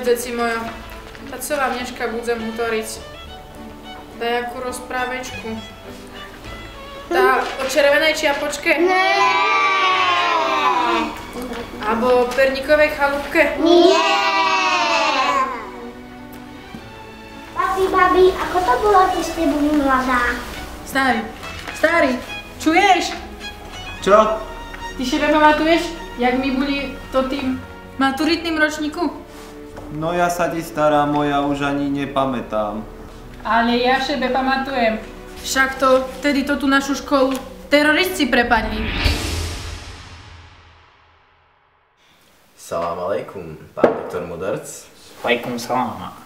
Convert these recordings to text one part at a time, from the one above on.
deci mojo. A co vám dneška budem utoriť? Dajakú rozprávečku. Tá o červenej čiapočke? Nie! Abo o perníkovej chalúbke? Nie! Babi, ako to bolo, keď ste boli mladá? Starý, čuješ? Čo? Ty šebe pamatuješ, jak my boli to tým maturitným ročníku? No ja sa ti stará moja už ani nepamätám. Ale ja šebe pamatujem. Však to, vtedy to tú našu školu teroristi prepadli. Salam alejkum, pán doktor Mudrc. Alejkum salam.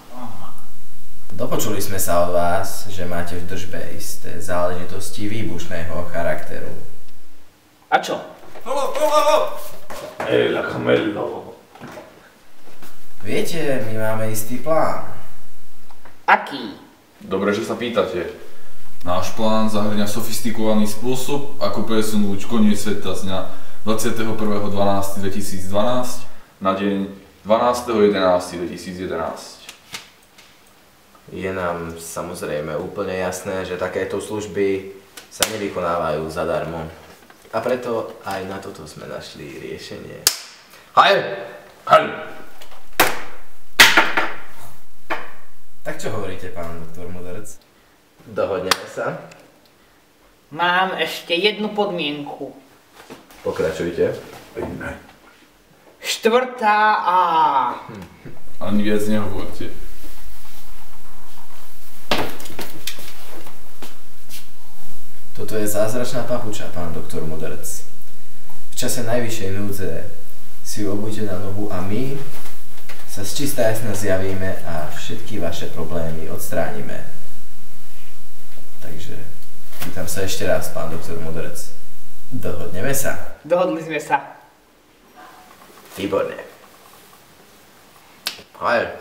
Dopočuli sme sa od vás, že máte v držbe isté záležitosti výbušného charakteru. A čo? La Camello. Viete, my máme istý plán. Aký? Dobre, že sa pýtate. Náš plán zahŕňa sofistikovaný spôsob, ako presunúť koniec sveta z dňa 21.12.2012 na deň 12.11.2011. Je nám samozrejme úplne jasné, že takéto služby sa nevykonávajú zadarmo. A preto aj na toto sme našli riešenie. Hej! Tak čo hovoríte, pán doktor Mudrc? Dohodneme sa? Mám ešte jednu podmienku. Pokračujte. Štvrtá A. Ani viac nehovorte. Toto je zázračná papuča, pán doktor Mudrc. V čase najvyššej núdze si ju obujte na nohu a my sa z čistá jasna zjavíme a všetky vaše problémy odstránime. Takže pýtam sa ešte raz, pán doktor Mudrc. Dohodneme sa? Dohodli sme sa. Výborne. Hej.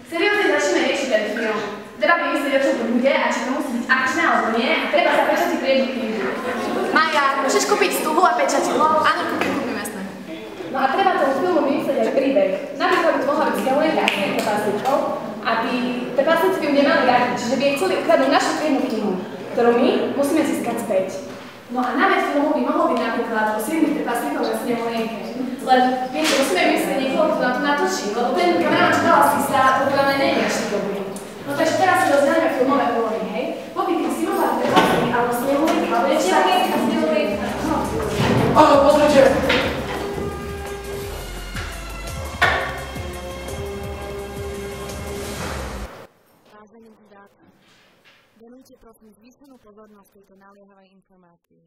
Seriózne začneme riešiť ten film. Treba vymyslieť, o čom to bude a či to musí byť akčné alebo nie a treba sa pečatiť priedky. Maja, môžeš kúpiť stuhu a pečatidlo? Áno, kúpim, jasné. No a treba tomu filmu vymyslieť aj príbeh. Napríklad by to mohla byť Sialenka s nejakou trpaslíčkou a tí trpaslíci by ju nemali radi, čiže by jej chceli ukradnúť našu triednu knihu, ktorú my musíme získať späť. No a námet filmu by mohol byť napríklad o 7 trpaslíkov na Sialenke. Len, viete, musíme vymyslieť niekoho, kto na to natočí, lebo ten kamerán, čo dala si sa, podľa mňa nie je až dobrý. No takže teraz si rozdielime filmové úlohy, hej? Pobyt ty si mohla trpaslík alebo Snehulik, alebo ešte nejaký Snehulik. Áno, pozrite! Vážení diváci, venujte prosím zvýšenú pozornosť tejto naliehavej informácii.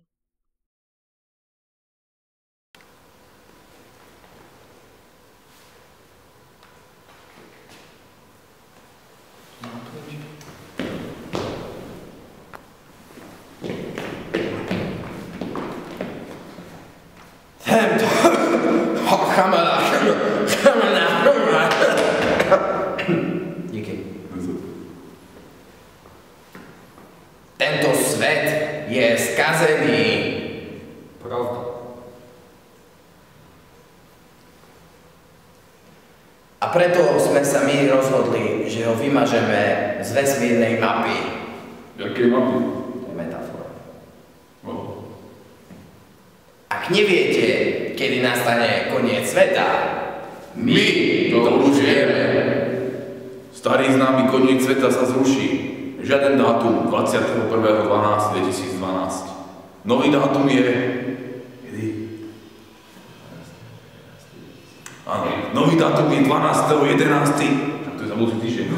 Díky. Tento svet je skazený. Pravda. A preto sme sa my rozhodli, že ho vymažeme z vesmírnej mapy. Jakej mapy? To je metafora. Oh. Ak neviete, kedy nastane koniec sveta, my to už vieme. Starý známy koniec sveta sa zruší. Žiaden dátum 21.12.2012. Nový dátum je... Kedy? Áno, nový dátum je 12.11. Tak to je za budúci týždeň.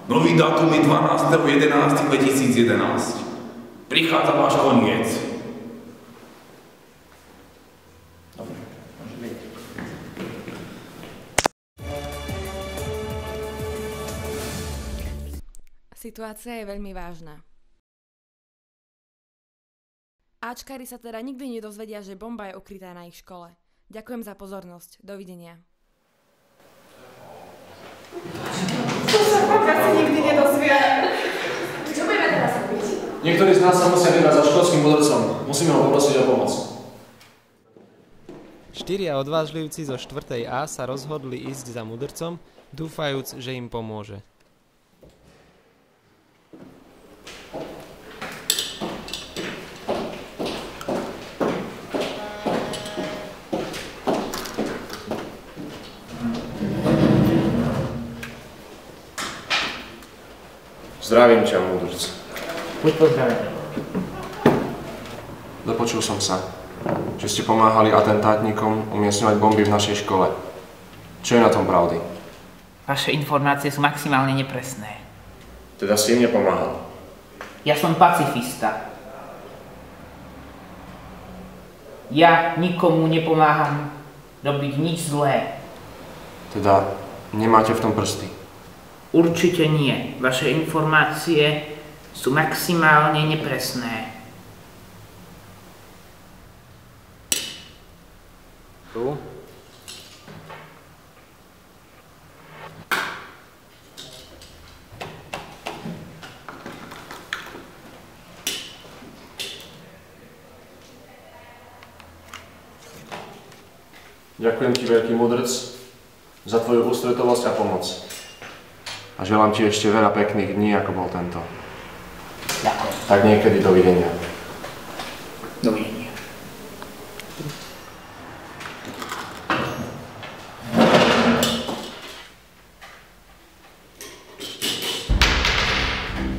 Nový dátum je 12.11.2011. Prichádza váš koniec. Situácia je veľmi vážna. Ačkári sa teda nikdy nedozvedia, že bomba je ukrytá na ich škole. Ďakujem za pozornosť. Dovidenia. To sa fakt asi nikdy nedozvie. Čo budeme teraz robiť? Niektorí z nás sa musia vybrať za školským mudrcom. Musíme ho poprosiť o pomoc. Štyria odvážlivci zo 4. A sa rozhodli ísť za mudrcom, dúfajúc, že im pomôže. Zdravím ťa, mudrc. Buď pozdravený. Dopočul som sa, že ste pomáhali atentátnikom umiestňovať bomby v našej škole. Čo je na tom pravdy? Vaše informácie sú maximálne nepresné. Teda si im nepomáhal. Ja som pacifista. Ja nikomu nepomáham robiť nič zlé. Teda nemáte v tom prsty. Určite nie. Vaše informácie sú maximálne nepresné. Tu? Ďakujem ti, veľký mudrc, za tvoju ústretovosť a pomoc. A želám ti ešte veľa pekných dní, ako bol tento. Ďakujem. Tak niekedy dovidenia. Dovidenia.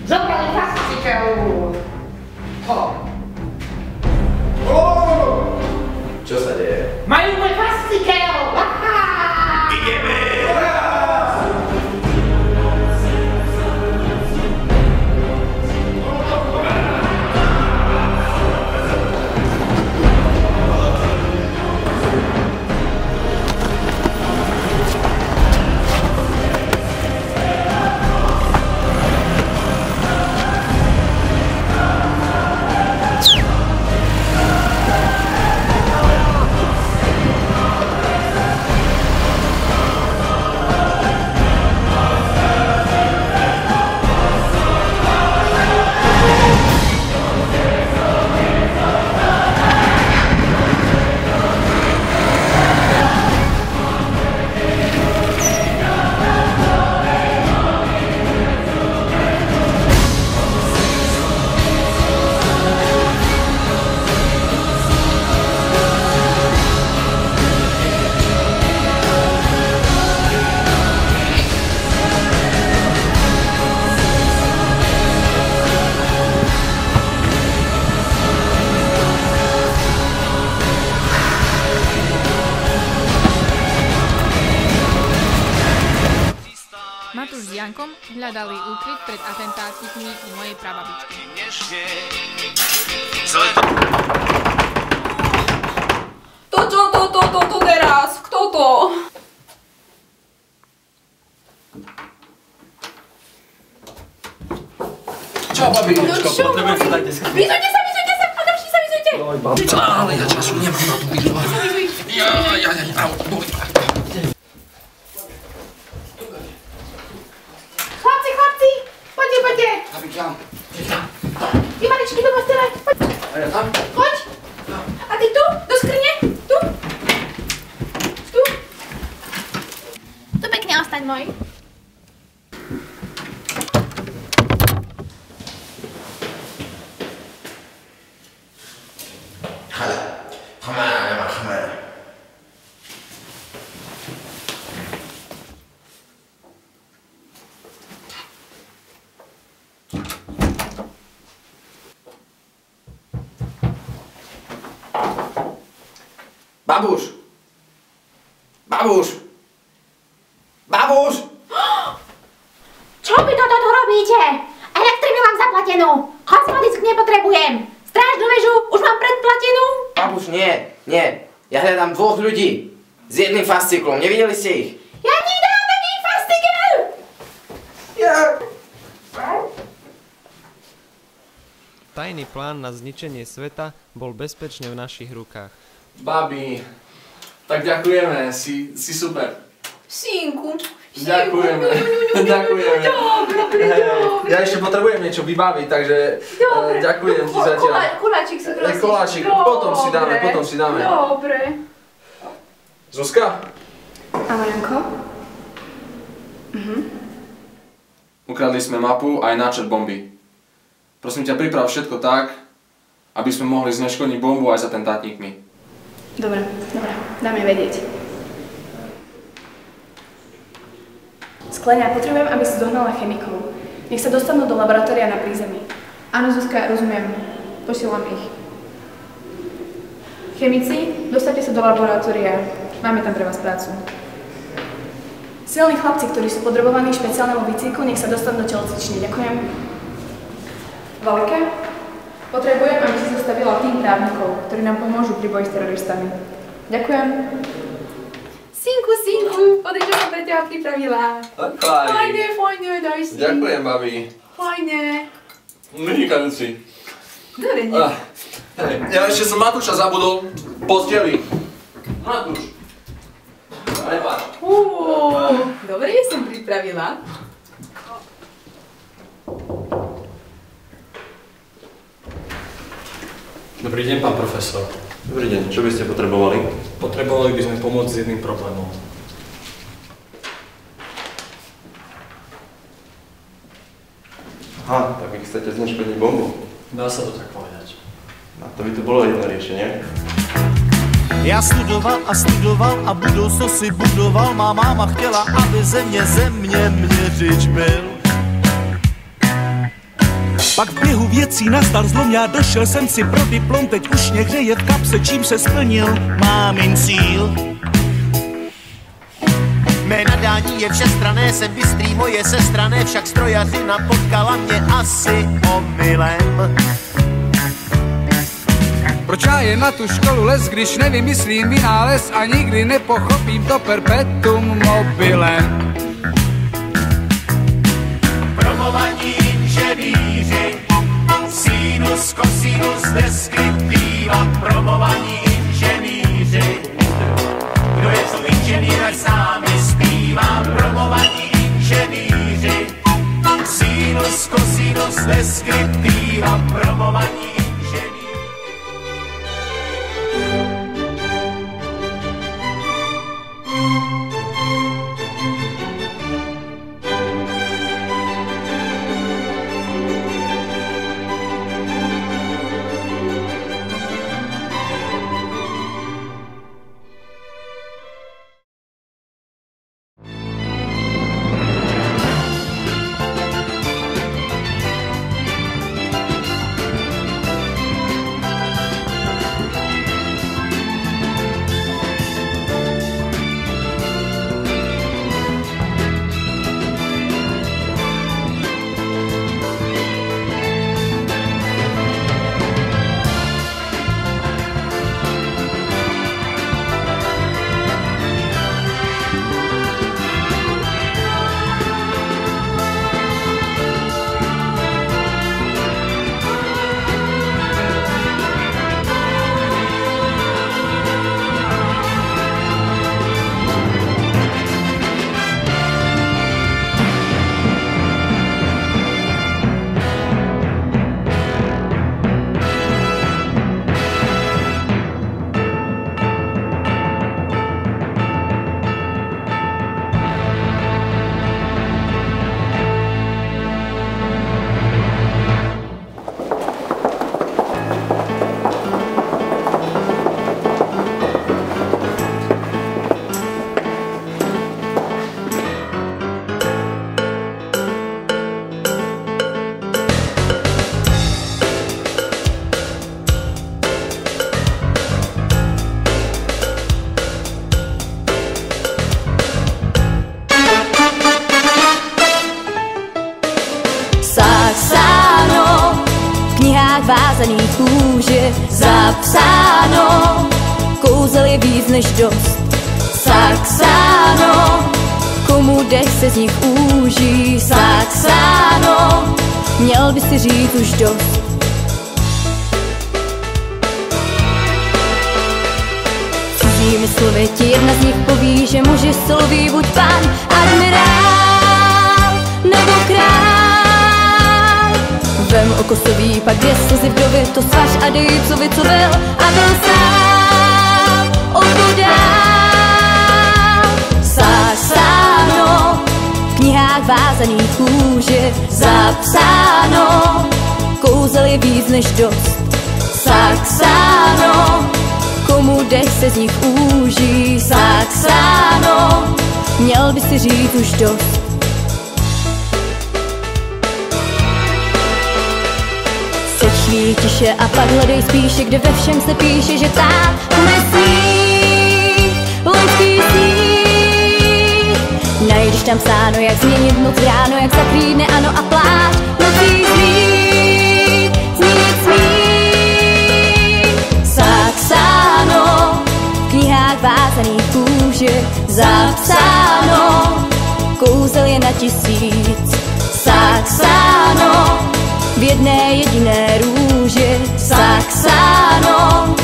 Zobrali fascikov! Čo sa deje? Majú môj fascikel! Ideme! Matúš s Jankom hľadali úkryt pred atentátnikmi u mojej prababičky. To teraz? Kto to? Čau, babi! Potrebujem sa dať dneska. Vyzujte sa! Adamši sa vyzujte! Oj, babca, ale ja času nemám na tú vyzvať. Chlapci! Poďte! Babi, kam? Vy maličky do postele! Poď! A ja tam? Poď! A ty tu? Do skrine? Tu? Tu pekne ostaň, môj. Babuš! Babuš! Babuš! Čo vy toto tu robíte? Elektrinu mám zaplatenú. Kozmodisk nepotrebujem. Strážnu väžu už mám predplatenú. Babuš, nie. Ja hľadám 2 ľudí. S jedným fasciklom. Nevideli ste ich? Ja nikdy mám taký fastikel. Tajný plán na zničenie sveta bol bezpečne v našich rukách. Babi, tak ďakujeme, si super. Synku. Ďakujeme. Dobre. Ja ešte potrebujem niečo vybaviť, takže ďakujem ti zatiaľ. Koláčik si prosím. Koláčik, potom si dáme. Dobre. Zuzka? Áno, Janko? Ukradli sme mapu a aj náčrt bomby. Prosím ťa, priprav všetko tak, aby sme mohli zneškodniť bombu aj s atentátnikmi. Dobre, dáme vedieť. Skleňa, potrebujem, aby si zohnala chemikov. Nech sa dostanú do laboratória na prízemí. Áno, Zuzka, rozumiem. Posielam ich. Chemici, dostavte sa do laboratória. Máme tam pre vás prácu. Silní chlapci, ktorí sú podrobovaní špeciálnemu výcviku, nech sa dostanú do telocvične. Ďakujem. Valka, potrebujem, aby si zostavila tým právnikov, ktorí nám pomôžu pri boji s teroristami. Ďakujem. Synku, podri, čo som pre teba pripravila. Fajne, daj si. Ďakujem, babi. Fajne. Vynikajúci. Dobre, nie. Ja ešte som Matúša zabudol posteli. Matúš. Prepáč. Dobre, som pripravila. Dobrý deň, pán profesor. Dobrý deň, čo by ste potrebovali? Potrebovali by sme pomôcť s jedným problémom. Aha, tak vy chcete zneškodniť bombu? Dá sa to tak povedať. No to by to bolo jedno riešenie. Já studoval a budoucnost si budoval. Má máma chtěla, aby země měřič byl. Pak v běhu věcí nastal zlom, já došel jsem si pro diplom. Teď už mě hřeje v kapse, čím se splnil mámin cíl. Mé nadání je všestranné, jsem bystrý, moje sestrané, však strojařina potkala mě asi omylem. Proč já jen na tu školu les, když nevymyslím vynález a nikdy nepochopím to perpetuum mobilem. Promovaní inženýři, sinus, kosinus, deskriptiva. Promovaní inženýři, kdo je tu inženýr, ať s námi zpívá. Promovaní inženýři, sinus, kosinus, deskriptiva. Promovaní vázaný kůže zapsáno, kouzel je víc než dost. Saxáno, komu dech se z nich úží. Saxáno, měl by si říct už dost. Cizími slovy ti jedna z nich poví, že muži sloví buď pán admirál nebo král. Vem okosový, pak 2 slzy vdovy, to svaž a dej psovi, co byl a byl sám odvodán. vázaný kůže. Zapsáno, kouzel je víc než dost. Saxáno, komu dech se z nich úží. Saxáno, měl by si říct už dost. Seď chvíli tiše a pak hledej spíše, kde ve všem se píše, že tak bude snít loňský sníh. Najdeš tam psáno, jak změnit noc ráno, jak zakrýt neano a pláč nocí smí, smí. Saxáno, v knihách vázaných kůže. Zapsáno, kouzel je na 1000. Saxáno, v jedné jediné růži. Saxáno,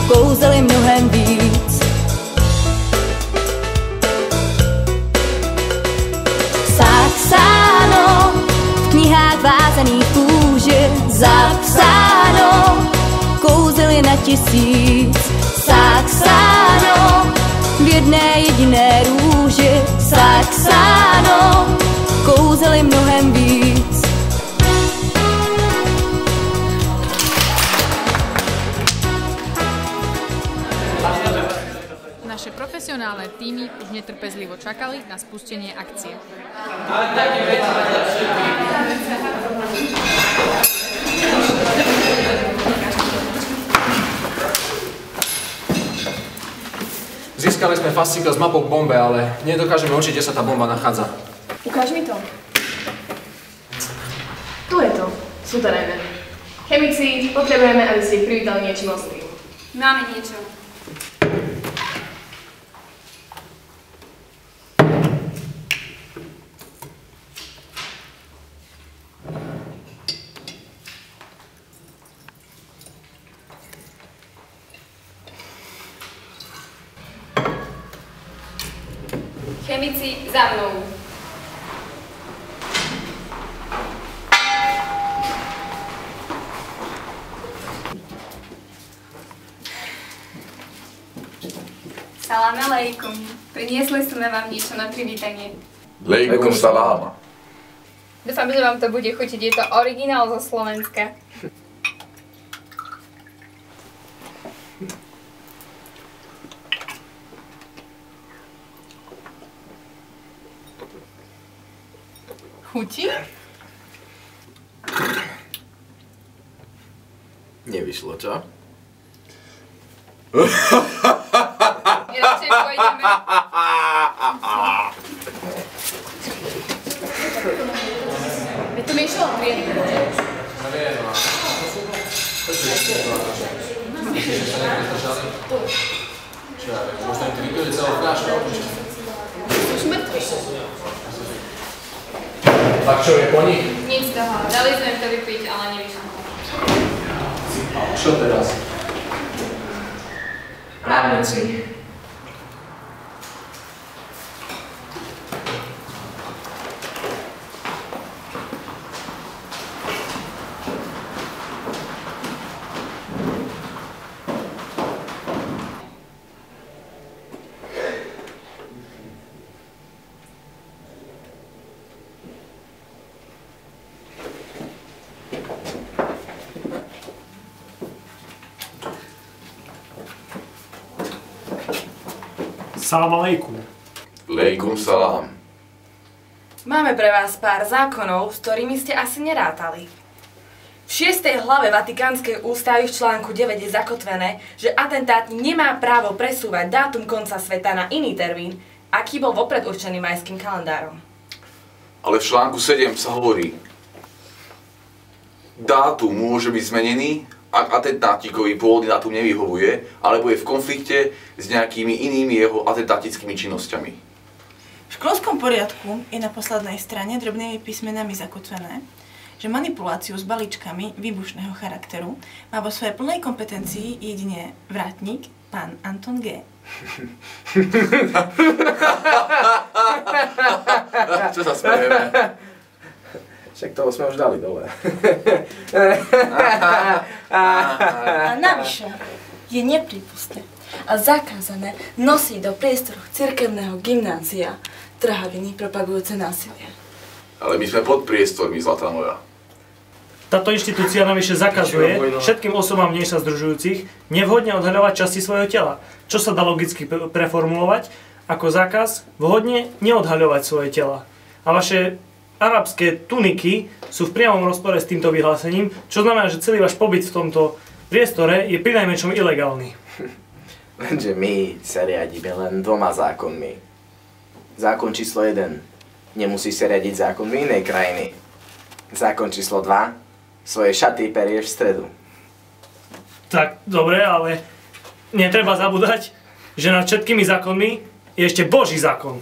kouzel je mnohem víc. Saxáno, v knihách vázaných kůže. Zapsáno, kouzel je na 1000. Saxáno, v jedné jediné růži. Saxáno, kouzel je mnohem víc. Naše profesionálne týmy už netrpezlivo čakali na spustenie akcie. Získali sme fascikl s mapou k bombe, ale nedokážeme určiť, kde sa tá bomba nachádza. Ukáž mi to. Tu je to. Súterénne. Chemici, potrebujeme, aby ste ich privítali niečím ostrým. Máme niečo. Chemici, za mnou. Salam alejkum. Priniesli sme vám niečo na privítanie. Lejkum salam. Dúfam, že vám to bude chutiť. Je to originál zo Slovenska. Chutí? Nevyšlo, čo? Radšej pôjdeme. Veď to mi išlo triedne. Čo ja viem, možno im to vypili celú fľašku. Už mŕtvy. Tak čo je po nich? Nic z toho. Dali sme im to vypiť, ale nevyšlo. Čo teraz? Právnici. Salam alejkum. Lejkum salam. Máme pre vás pár zákonov, s ktorými ste asi nerátali. V 6. hlave Vatikánskej ústavy v článku 9 je zakotvené, že atentátnik nemá právo presúvať dátum konca sveta na iný termín, aký bol vopred určený majským kalendárom. Ale v článku 7 sa hovorí, dátum môže byť zmenený, ak atentátníkovi pôvodný dátum nevyhovuje, alebo je v konflikte s nejakými inými jeho atentátickými činnosťami. V školskom poriadku je na poslednej strane drobnými písmenami zakotvené, že manipuláciu s balíčkami výbušného charakteru má vo svojej plnej kompetencii jedine vrátnik, pán Anton G. Čo sa smejeme? Však toho sme už dali dole. A navyše je neprípustné a zakázané nosiť do priestoroch cirkevného gymnázia trhaviny propagujúce násilie. Ale my sme pod priestormi, zlatá moja. Táto inštitúcia navyše zakazuje všetkým osobám v nej sa združujúcich nevhodne odhaľovať časti svojho tela, čo sa dá logicky preformulovať ako zákaz vhodne neodhaľovať svoje tela. A vaše arabské tuniky sú v priamom rozpore s týmto vyhlásením, čo znamená, že celý váš pobyt v tomto priestore je prinajmenšom ilegálny. Lenže my sa riadíme len 2 zákonmi. Zákon číslo 1. Nemusíš sa riadiť zákonmi inej krajiny. Zákon číslo 2. Svoje šaty perieš v stredu. Tak, dobre, ale netreba zabúdať, že nad všetkými zákonmi je ešte Boží zákon.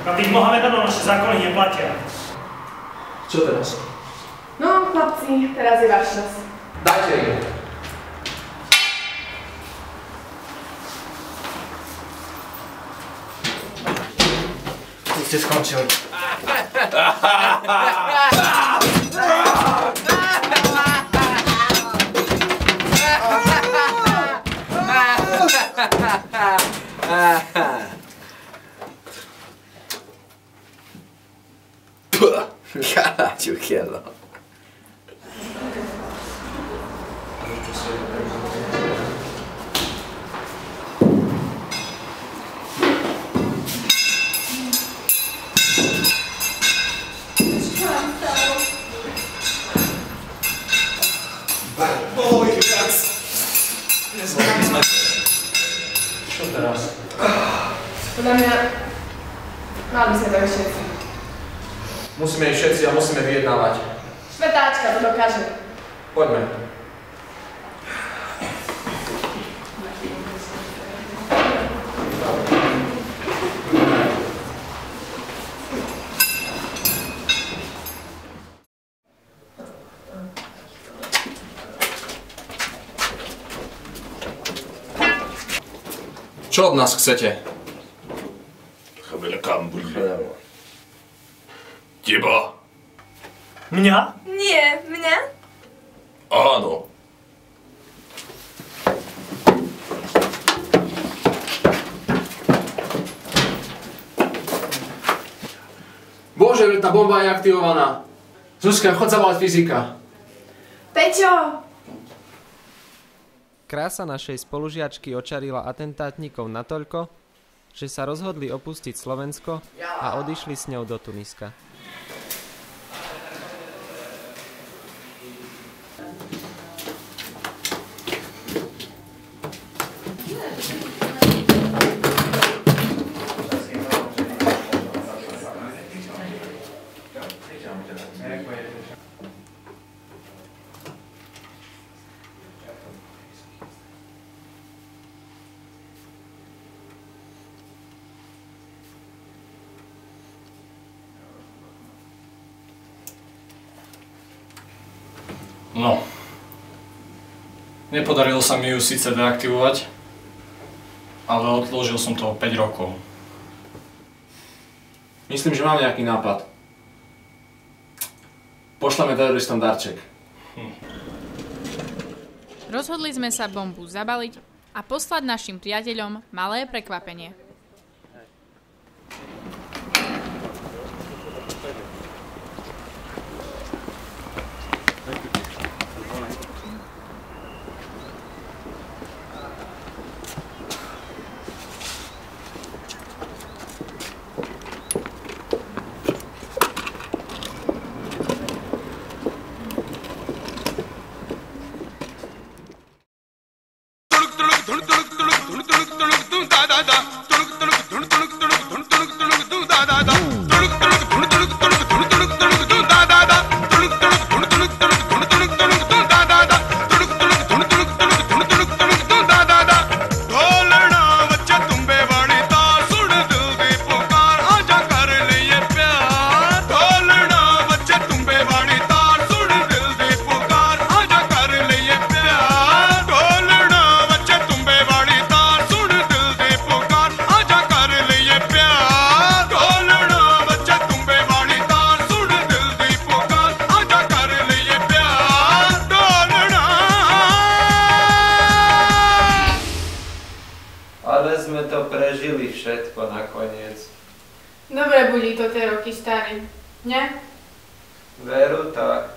A tých Mohamedanov naše zákony neplatia. Čo teraz? No, chlapci, teraz je váš čas. Dajte im. Už ste skončili. Caralho, que é não. Čo teraz? Podľa mňa mali by sme to všetci. Musíme ísť všetci a musíme vyjednávať. Švetáčka to dokáže. Poďme. Čo od nás chcete? Teba? Mňa? Nie, mňa? Áno. Bože, veď tá bomba je aktivovaná. Zuzka, chod zavolať fyzika. Peťo! Krása našej spolužiačky očarila atentátnikov natoľko, že sa rozhodli opustiť Slovensko a odišli s ňou do Tuniska. No. Nepodarilo sa mi ju síce deaktivovať, ale odložil som to o 5 rokov. Myslím, že mám nejaký nápad. Pošleme teroristom darček. Rozhodli sme sa bombu zabaliť a poslať našim priateľom malé prekvapenie. Pukar prežili všetko nakoniec. Dobre budí to tie roky starý, ne? Veru tak.